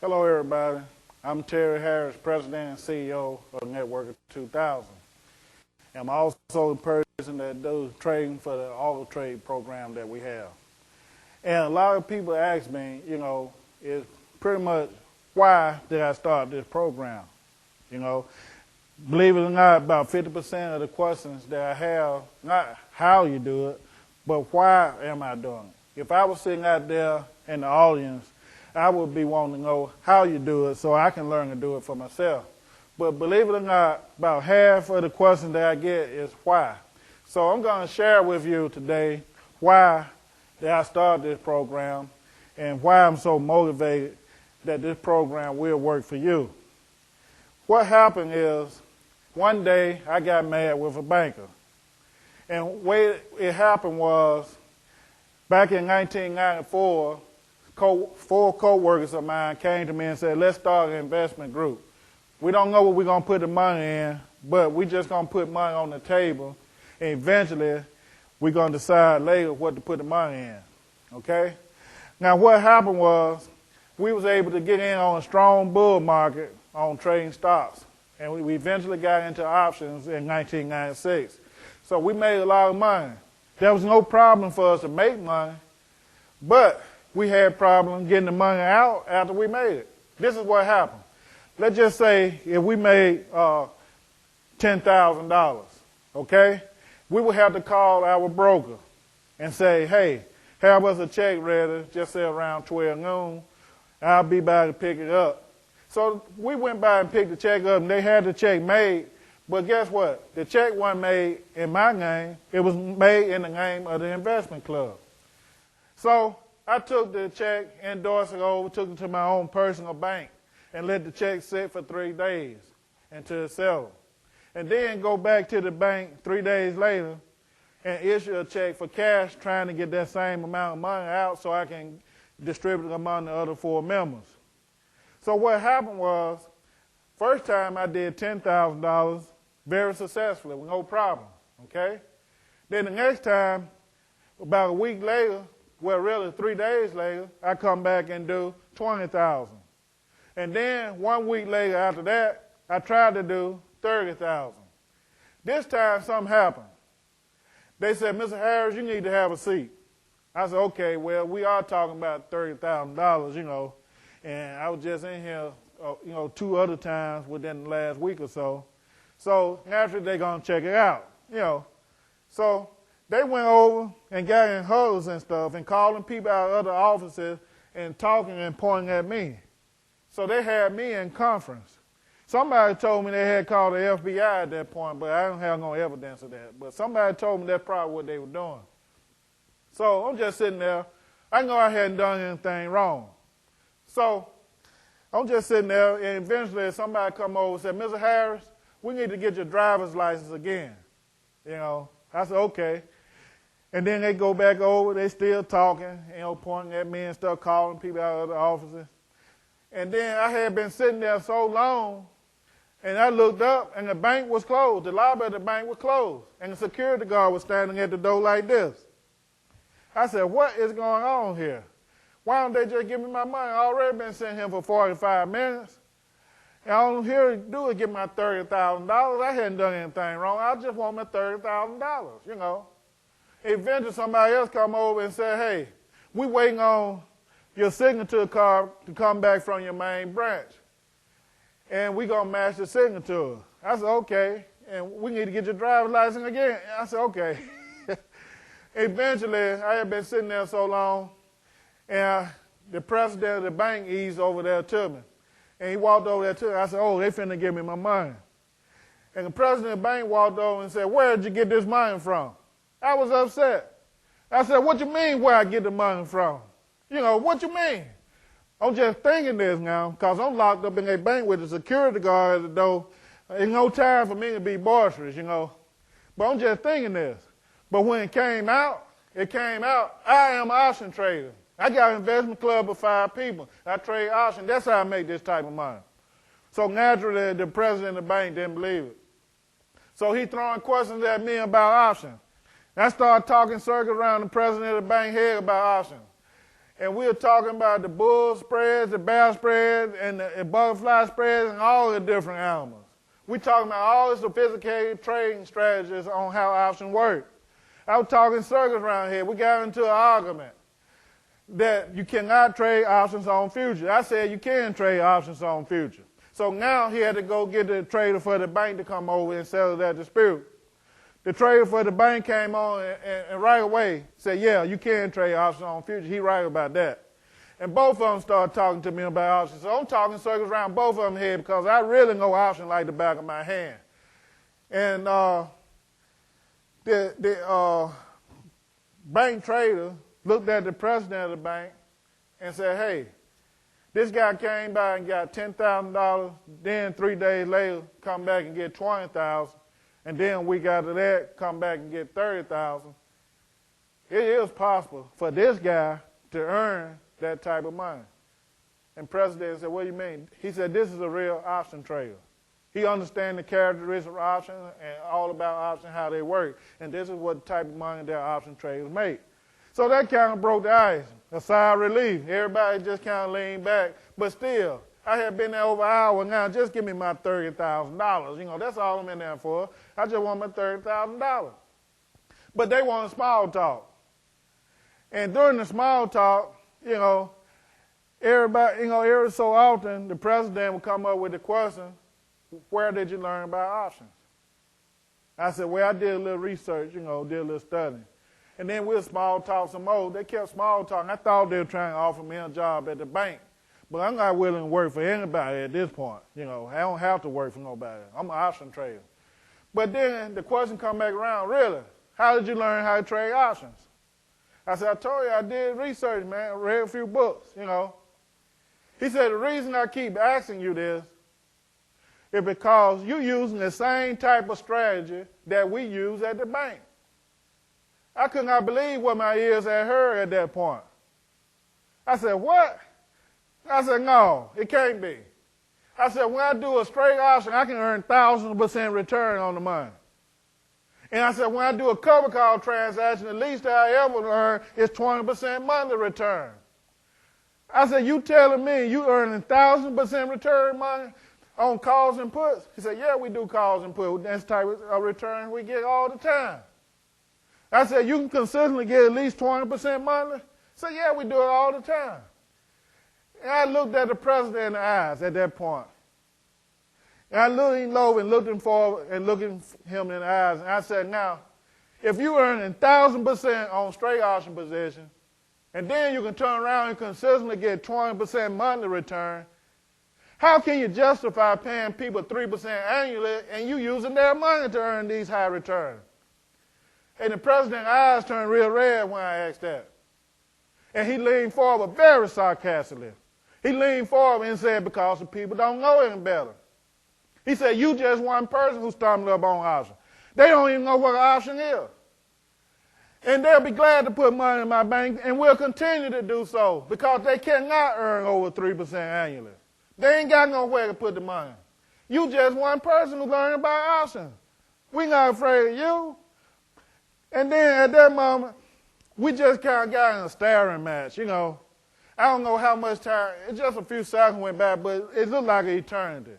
Hello, everybody. I'm Terry Harris, President and CEO of Networker 2000. I'm also the person that does trading for the auto trade program that we have. And a lot of people ask me, is pretty much why did I start this program? Believe it or not, about 50% of the questions that I have, not how you do it, but why am I doing it? If I was sitting out there in the audience, I would be wanting to know how you do it so I can learn to do it for myself. But believe it or not, about half of the questions that I get is why. So I'm going to share with you today why that I started this program and why I'm so motivated that this program will work for you. What happened is, one day I got mad with a banker. And the way it happened was, back in 1994, four co-workers of mine came to me and said, let's start an investment group. We don't know what we're going to put the money in, but we're just going to put money on the table, and eventually we're going to decide later what to put the money in, okay? Now what happened was, we was able to get in on a strong bull market on trading stocks, and we eventually got into options in 1996. So we made a lot of money. There was no problem for us to make money, but we had problems getting the money out after we made it. This is what happened. Let's just say if we made $10,000, okay? We would have to call our broker and say, hey, have us a check ready, just say around 12 noon. I'll be by to pick it up. So we went by and picked the check up, and they had the check made. But guess what? The check wasn't made in my name. It was made in the name of the investment club. So I took the check, endorsed it over, took it to my own personal bank, and let the check sit for 3 days until it settled. And then go back to the bank 3 days later and issue a check for cash, trying to get that same amount of money out so I can distribute it among the other 4 members. So what happened was, first time I did $10,000 very successfully with no problem, okay? Then the next time, about a week later, well, really 3 days later, I come back and do $20,000. And then 1 week later after that, I tried to do $30,000. This time something happened. They said, Mr. Harris, you need to have a seat. I said, okay, well, we are talking about $30,000, and I was just in here, 2 other times within the last week or so. So naturally they're going to check it out, So they went over and got in huddles and stuff and calling people out of other offices and talking and pointing at me. So they had me in conference. Somebody told me they had called the FBI at that point, but I don't have no evidence of that. But somebody told me that's probably what they were doing. So I'm just sitting there. I know I hadn't done anything wrong. So I'm just sitting there, and eventually somebody come over and said, Mr. Harris, we need to get your driver's license again. I said, okay. And then they go back over, they still talking, pointing at me and stuff, calling people out of the offices. And then I had been sitting there so long, and I looked up, and the bank was closed. The lobby of the bank was closed, and the security guard was standing at the door like this. I said, what is going on here? Why don't they just give me my money? I already been sitting here for 45 minutes. And all I'm here to do is get my $30,000. I hadn't done anything wrong. I just want my $30,000, Eventually somebody else come over and said, hey, we waiting on your signature card to come back from your main branch. And we going to match the signature. I said, okay. And we need to get your driver's license again. I said, okay. Eventually, I had been sitting there so long, and the president of the bank eased over there to me. And he walked over there to me. I said, oh, they finna give me my money. And the president of the bank walked over and said, where did you get this money from? I was upset. I said, what you mean where I get the money from? What you mean? I'm just thinking this now, because I'm locked up in a bank with a security guard at the door. There's no time for me to be boisterous, But I'm just thinking this. But when it came out, I am an option trader. I got an investment club of 5 people. I trade options. That's how I make this type of money. So naturally, the president of the bank didn't believe it. So he throwing questions at me about options. I started talking circles around the president of the bank head about options. And we were talking about the bull spreads, the bear spreads, and the butterfly spreads, and all the different animals. We talking about all the sophisticated trading strategies on how options work. I was talking circles around here. We got into an argument that you cannot trade options on futures. I said you can trade options on futures. So now he had to go get the trader for the bank to come over and settle that dispute. The trader for the bank came on and right away said, yeah, you can trade options on futures. He right about that. And both of them started talking to me about options. So I'm talking circles around both of them here because I really know options like the back of my hand. And the bank trader looked at the president of the bank and said, hey, this guy came by and got $10,000, then 3 days later come back and get $20,000, and then a week after that come back and get $30,000. It is possible for this guy to earn that type of money. And the president said, what do you mean? He said, this is a real option trader. He understands the characteristics of options and all about options, how they work. And this is what type of money that option traders make. So that kind of broke the ice, a sigh of relief. Everybody just kind of leaned back. But still, I had been there over an hour now. Just give me my $30,000. You know, that's all I'm in there for. I just want my $30,000. But they wanted small talk. And during the small talk, you know, everybody, you know, every so often the president would come up with the question, where did you learn about options? I said, well, I did a little research, you know, did a little studying. And then we'll small talk some more. They kept small talking. I thought they were trying to offer me a job at the bank. But I'm not willing to work for anybody at this point. You know, I don't have to work for nobody. I'm an option trader. But then the question come back around, really, how did you learn how to trade options? I said, I told you I did research, man. I read a few books, you know. He said, the reason I keep asking you this is because you're using the same type of strategy that we use at the bank. I could not believe what my ears had heard at that point. I said, what? I said, no, it can't be. I said, when I do a straight option, I can earn 1,000% return on the money. And I said, when I do a cover call transaction, the least I ever earn is 20% monthly return. I said, you telling me you earning 1,000% return money on calls and puts? He said, yeah, we do calls and puts. That's the type of return we get all the time. I said, you can consistently get at least 20% monthly? He said, yeah, we do it all the time. And I looked at the president in the eyes at that point. And I looked him over and looked him forward and looking him in the eyes. And I said, now, if you're earning 1,000% on straight option position, and then you can turn around and consistently get 20% monthly return, how can you justify paying people 3% annually and you using their money to earn these high returns? And the president's eyes turned real red when I asked that. And he leaned forward very sarcastically. He leaned forward and said, because the people don't know any better. He said, you just one person who stumbled up on option. They don't even know what an option is. And they'll be glad to put money in my bank, and we'll continue to do so because they cannot earn over 3% annually. They ain't got nowhere to put the money. You just one person who learned about options. We're not afraid of you. And then at that moment, we just kind of got in a staring match, you know. I don't know how much time, it's just a few seconds went by, but it looked like an eternity.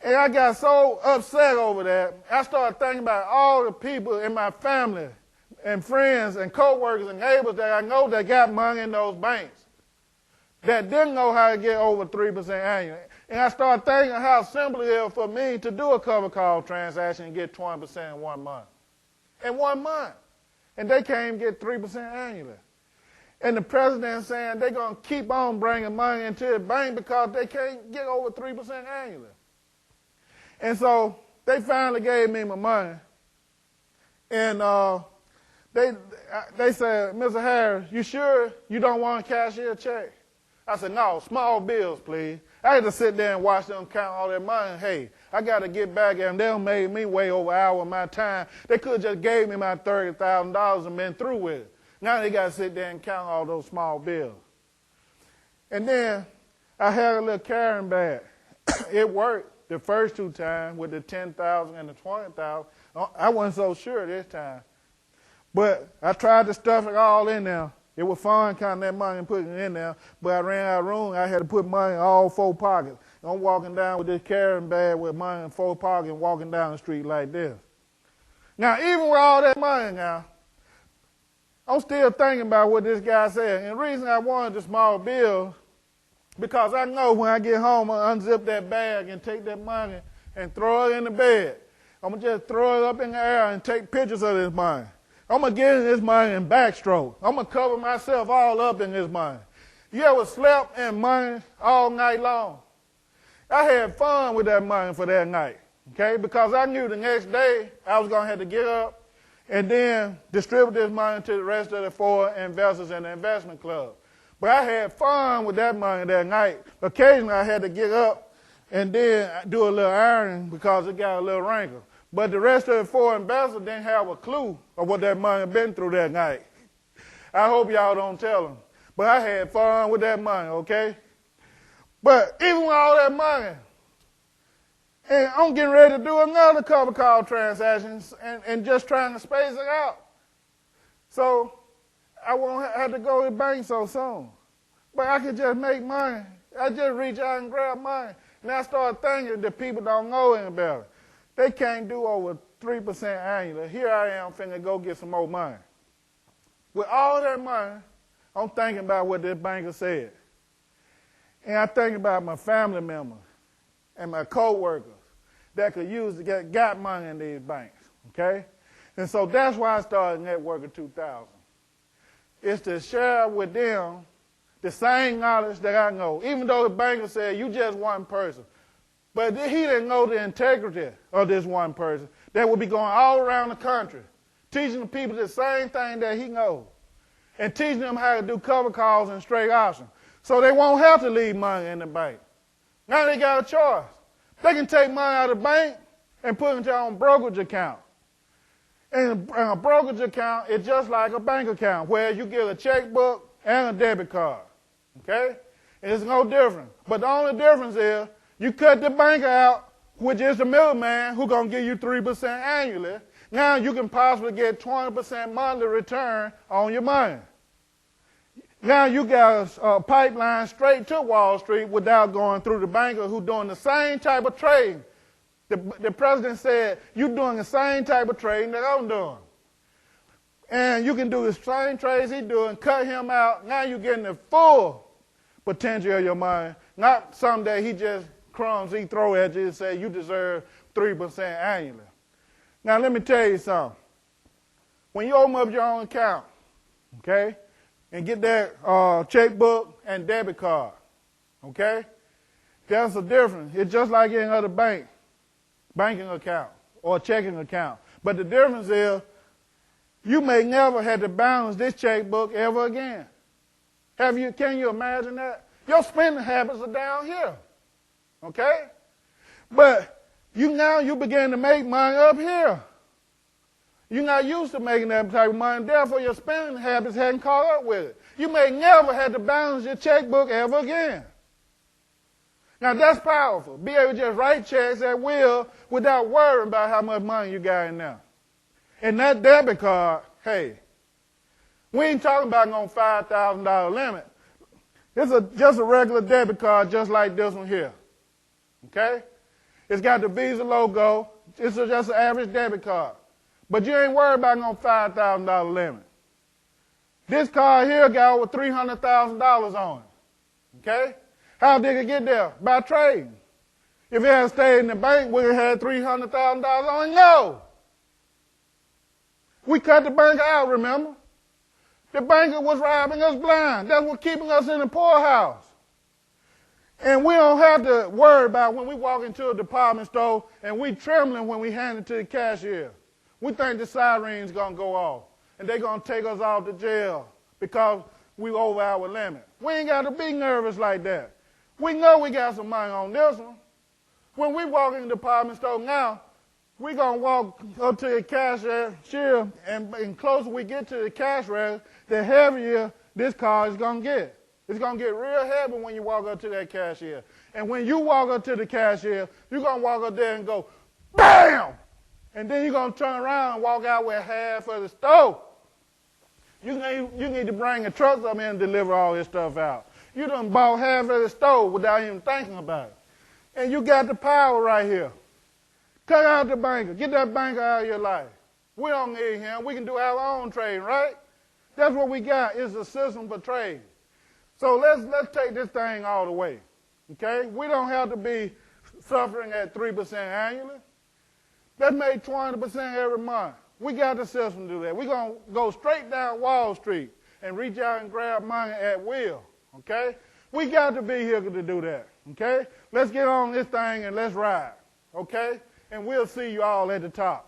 And I got so upset over that, I started thinking about all the people in my family and friends and co-workers and neighbors that I know that got money in those banks that didn't know how to get over 3% annually. And I started thinking how simple it is for me to do a cover call transaction and get 20% in 1 month. In 1 month. And they can't even get 3% annually. And the president saying they're going to keep on bringing money into the bank because they can't get over 3% annually. And so they finally gave me my money. And they said, Mr. Harris, you sure you don't want to cashier a check? I said, no, small bills, please. I had to sit there and watch them count all their money. Hey, I got to get back at them. They made me way over an hour of my time. They could have just gave me my $30,000 and been through with it. Now they got to sit there and count all those small bills. And then I had a little carrying bag. It worked the first 2 times with the $10,000 and the $20,000. I wasn't so sure this time. But I tried to stuff it all in there, It was fun counting that money and putting it in there, but I ran out of room. I had to put money in all 4 pockets. I'm walking down with this carrying bag with money in 4 pockets and walking down the street like this. Now, even with all that money now, I'm still thinking about what this guy said. And the reason I wanted the small bill, because I know when I get home, I'm going to unzip that bag and take that money and throw it in the bed. I'm going to just throw it up in the air and take pictures of this money. I'm going to get in this money in backstroke. I'm going to cover myself all up in this money. You ever slept in money all night long? I had fun with that money for that night, okay? Because I knew the next day I was going to have to get up and then distribute this money to the rest of the 4 investors in the investment club. But I had fun with that money that night. Occasionally I had to get up and then do a little ironing because it got a little wrinkle. But the rest of the 4 investors didn't have a clue of what that money had been through that night. I hope y'all don't tell them. But I had fun with that money, okay? But even with all that money, and I'm getting ready to do another cover call transactions and just trying to space it out. So I won't have to go to the bank so soon. But I could just make money. I just reach out and grab money. And I start thinking that people don't know any better. They can't do over 3% annually. Here I am finna go get some more money. With all that money, I'm thinking about what this banker said. And I think about my family members and my co-workers that could use to got money in these banks, okay? And so that's why I started Networker 2000. It's to share with them the same knowledge that I know. Even though the banker said, you just one person. But he didn't know the integrity of this one person that would be going all around the country, teaching the people the same thing that he knows, and teaching them how to do cover calls and straight options. So they won't have to leave money in the bank. Now they got a choice. They can take money out of the bank and put it into their own brokerage account. And a brokerage account is just like a bank account where you get a checkbook and a debit card. Okay? And it's no different. But the only difference is you cut the bank out, which is the middleman who's going to give you 3% annually. Now you can possibly get 20% monthly return on your money. Now you got a pipeline straight to Wall Street without going through the banker who's doing the same type of trading. The president said, you're doing the same type of trading that I'm doing. And you can do the same trades he's doing, cut him out. Now you're getting the full potential of your money. Not someday he just crumbs he throw at you and say you deserve 3% annually. Now let me tell you something. When you open up your own account, okay, and get that checkbook and debit card, okay, there's a difference. It's just like any other banking account or checking account. But the difference is you may never have to balance this checkbook ever again. Can you imagine that? Your spending habits are down here, okay? But you begin to make money up here. You're not used to making that type of money, therefore your spending habits hadn't caught up with it. You may never have to balance your checkbook ever again. Now that's powerful. Be able to just write checks at will without worrying about how much money you got in there. And that debit card, hey, we ain't talking about no $5,000 limit. It's just a regular debit card just like this one here. Okay? It's got the Visa logo. It's just an average debit card. But you ain't worried about no $5,000 limit. This card here got over $300,000 on it. Okay? How did it get there? By trading. If it had stayed in the bank, would it have had $300,000 on it? No. We cut the bank out, remember? The banker was robbing us blind. That's what keeping us in the poorhouse. And we don't have to worry about when we walk into a department store and we trembling when we hand it to the cashier. We think the siren's going to go off and they're going to take us off to jail because we over our limit. We ain't got to be nervous like that. We know we got some money on this one. When we walk in the department store now, we're going to walk up to the cashier, and the closer we get to the cash register, the heavier this card is going to get. It's going to get real heavy when you walk up to that cashier. And when you walk up to the cashier, you're going to walk up there and go, BAM! And then you're going to turn around and walk out with half of the store. You need to bring a truck up in and deliver all this stuff out. You done bought half of the store without even thinking about it. And you got the power right here. Cut out the banker. Get that banker out of your life. We don't need him. We can do our own trading, right? That's what we got is a system for trading. So let's take this thing all the way. Okay? We don't have to be suffering at 3% annually. Let's make 20% every month. We got the system to do that. We're going to go straight down Wall Street and reach out and grab money at will. Okay? We got to be here to do that. Okay? Let's get on this thing and let's ride. Okay? And we'll see you all at the top.